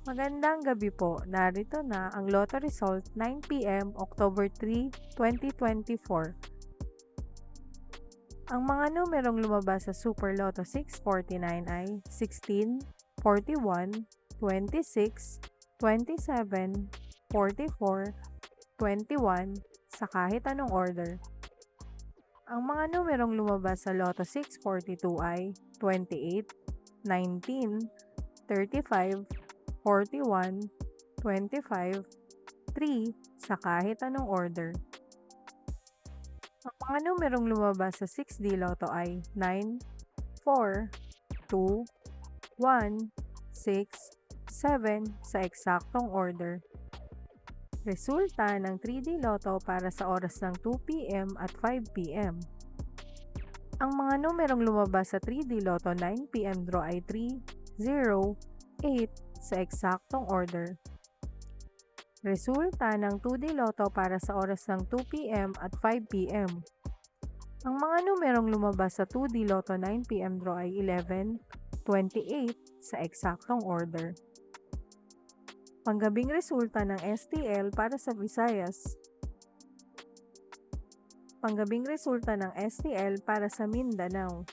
Magandang gabi po. Narito na ang Lotto result 9 p.m. October 3, 2024. Ang mga numerong lumabas sa Super Lotto 649 ay 16, 41, 26, 27, 44, 21 sa kahit anong order. Ang mga numerong lumabas sa Lotto 642 ay 28, 19, 35, 41, 25, 3 sa kahit anong order. Ang mga numerong lumabas sa 6D Lotto ay 9, 4, 2, 1, 6, 7 sa eksaktong order. Resulta ng 3D Lotto para sa oras ng 2 p.m. at 5 p.m. Ang mga numerong lumabas sa 3D Lotto 9 p.m. draw ay 3, 0, 8 sa eksaktong order. Resulta ng 2D Lotto para sa oras ng 2 p.m. at 5 p.m. Ang mga numerong lumabas sa 2D Lotto 9 p.m. draw ay 11, 28 sa eksaktong order. Panggabing resulta ng STL para sa Visayas. Panggabing resulta ng STL para sa Mindanao.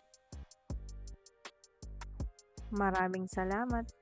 Maraming salamat.